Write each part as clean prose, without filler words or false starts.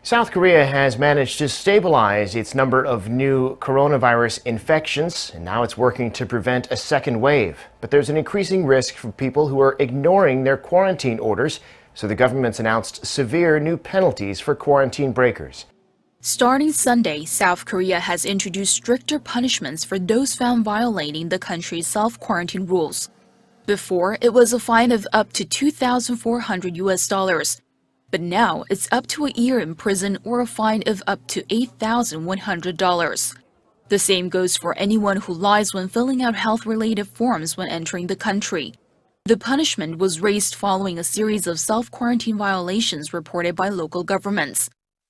South Korea has managed to stabilize its number of new coronavirus infections, and now it's working to prevent a second wave. But there's an increasing risk for people who are ignoring their quarantine orders, so the government's announced severe new penalties for quarantine breakers. Starting Sunday, South Korea has introduced stricter punishments for those found violating the country's self-quarantine rules. Before, it was a fine of up to $2,400. But now it's up to a year in prison or a fine of up to $8,100. The same goes for anyone who lies when filling out health-related forms when entering the country. The punishment was raised following a series of self-quarantine violations reported by local governments.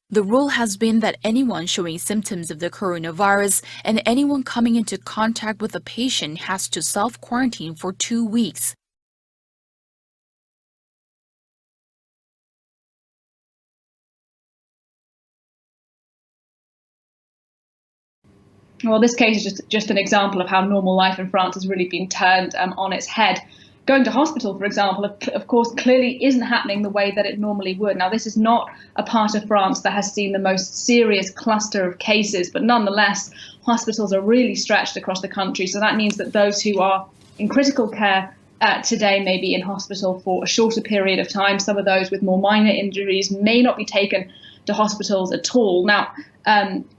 The rule has been that anyone showing symptoms of the coronavirus and anyone coming into contact with a patient has to self-quarantine for 2 weeks. Well, this case is just an example of how normal life in France has really been turned on its head. Going to hospital, for example, of course, clearly isn't happening the way that it normally would. Now, this is not a part of France that has seen the most serious cluster of cases, but nonetheless, hospitals are really stretched across the country. So that means that those who are in critical care today may be in hospital for a shorter period of time. Some of those with more minor injuries may not be taken to hospitals at all. Now,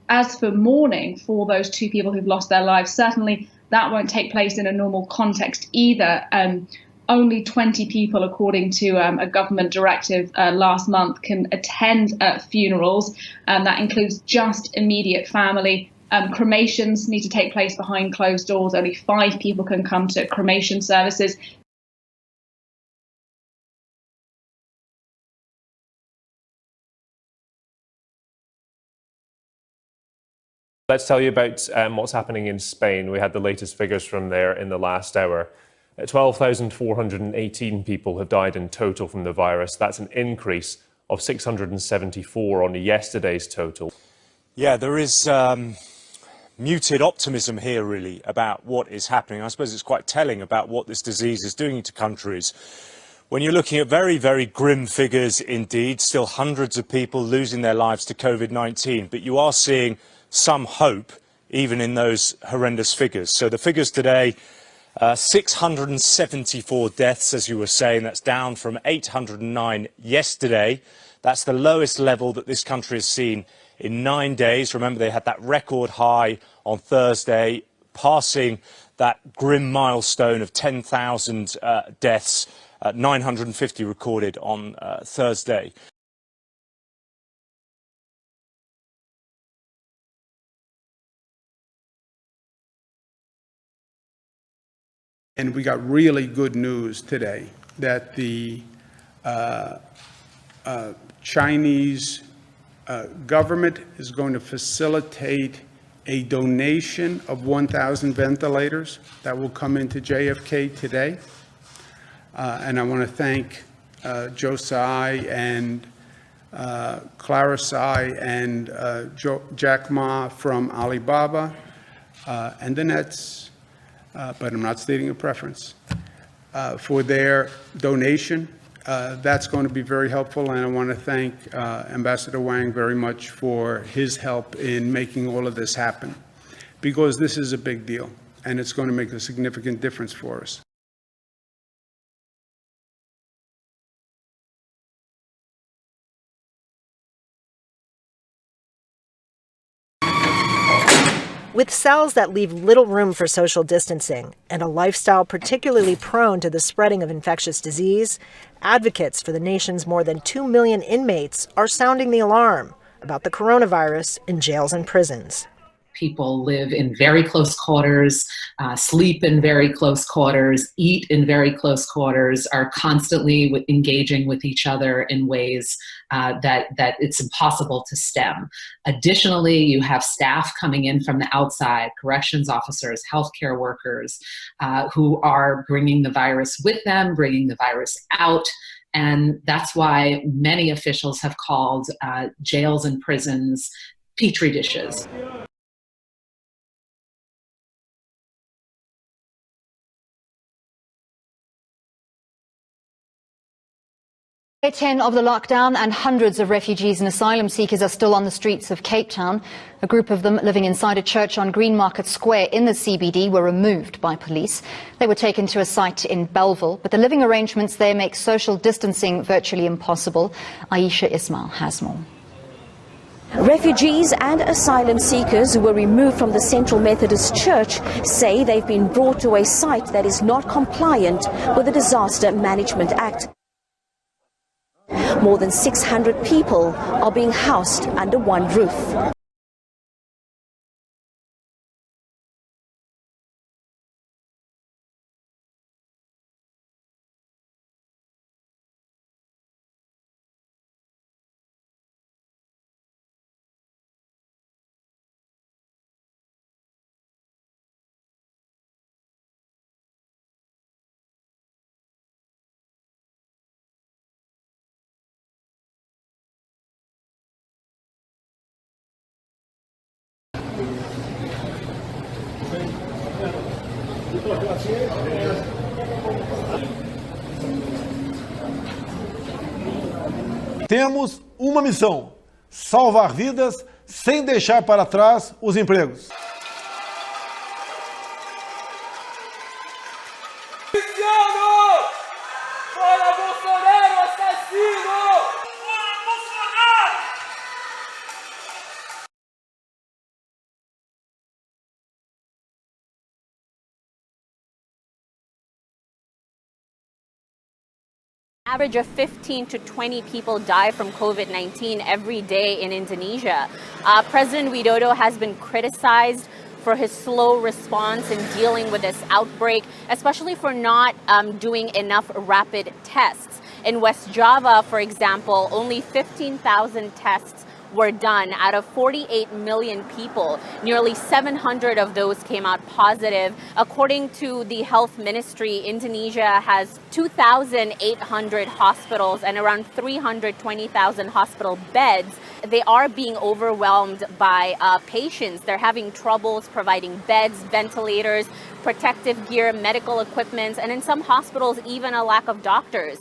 as for mourning for those two people who've lost their lives, certainly that won't take place in a normal context either. Only 20 people, according to a government directive last month, can attend funerals, and that includes just immediate family. Cremations need to take place behind closed doors. Only 5 people can come to cremation services. Let's tell you about what's happening in Spain. We had the latest figures from there in the last hour. 12,418 people have died in total from the virus. That's an increase of 674 on yesterday's total. Yeah, there is muted optimism here, really, about what is happening. I suppose it's quite telling about what this disease is doing to countries. When you're looking at very, very grim figures indeed, still hundreds of people losing their lives to COVID-19, but you are seeing some hope even in those horrendous figures. So the figures today, 674 deaths, as you were saying. That's down from 809 yesterday. That's the lowest level that this country has seen in 9 days. Remember, they had that record high on Thursday, passing that grim milestone of 10,000 deaths, 950 recorded on Thursday. And we got really good news today that the Chinese government is going to facilitate a donation of 1,000 ventilators that will come into JFK today. And I want to thank Joe Tsai and Clara Tsai and Jack Ma from Alibaba and the Nets, but I'm not stating a preference, for their donation. That's going to be very helpful, and I want to thank Ambassador Wang very much for his help in making all of this happen, because this is a big deal, and it's going to make a significant difference for us. With cells that leave little room for social distancing and a lifestyle particularly prone to the spreading of infectious disease, advocates for the nation's more than 2 million inmates are sounding the alarm about the coronavirus in jails and prisons. People live in very close quarters, sleep in very close quarters, eat in very close quarters, are constantly engaging with each other in ways that it's impossible to stem. Additionally, you have staff coming in from the outside, corrections officers, healthcare workers, who are bringing the virus with them, bringing the virus out. And that's why many officials have called jails and prisons petri dishes. Day 10 of the lockdown, and hundreds of refugees and asylum seekers are still on the streets of Cape Town. A group of them living inside a church on Greenmarket Square in the CBD were removed by police. They were taken to a site in Belleville, but the living arrangements there make social distancing virtually impossible. Aisha Ismail has more. Refugees and asylum seekers who were removed from the Central Methodist Church say they've been brought to a site that is not compliant with the Disaster Management Act. More than 600 people are being housed under one roof. Temos uma missão: salvar vidas sem deixar para trás os empregos. Fora Bolsonaro, assassino! Fora Bolsonaro! Average of 15 to 20 people die from COVID-19 every day in Indonesia. President Widodo has been criticized for his slow response in dealing with this outbreak, especially for not doing enough rapid tests. In West Java, for example, only 15,000 tests were done out of 48 million people. Nearly 700 of those came out positive. According to the health ministry, Indonesia has 2,800 hospitals and around 320,000 hospital beds. They are being overwhelmed by patients. They're having troubles providing beds, ventilators, protective gear, medical equipment, and in some hospitals, even a lack of doctors.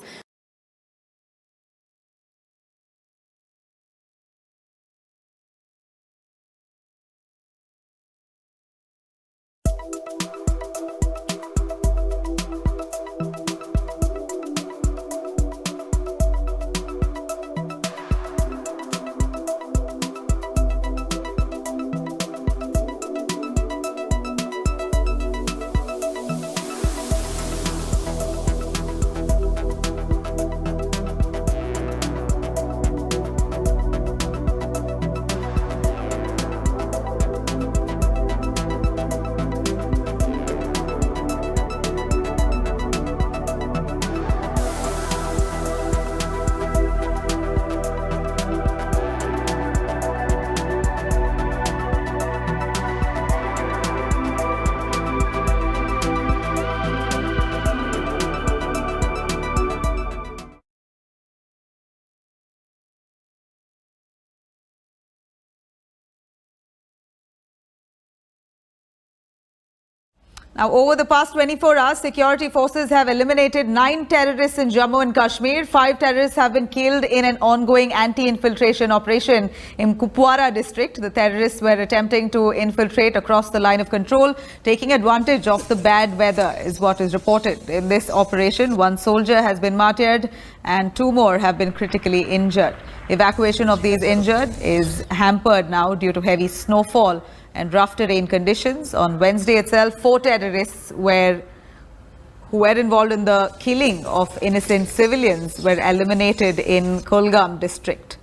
Now, over the past 24 hours, security forces have eliminated 9 terrorists in Jammu and Kashmir. 5 terrorists have been killed in an ongoing anti-infiltration operation in Kupwara district. The terrorists were attempting to infiltrate across the line of control, taking advantage of the bad weather, is what is reported. In this operation, 1 soldier has been martyred and 2 more have been critically injured. Evacuation of these injured is hampered now due to heavy snowfall and rough terrain conditions. On Wednesday itself, 4 terrorists who were involved in the killing of innocent civilians were eliminated in Kulgam district.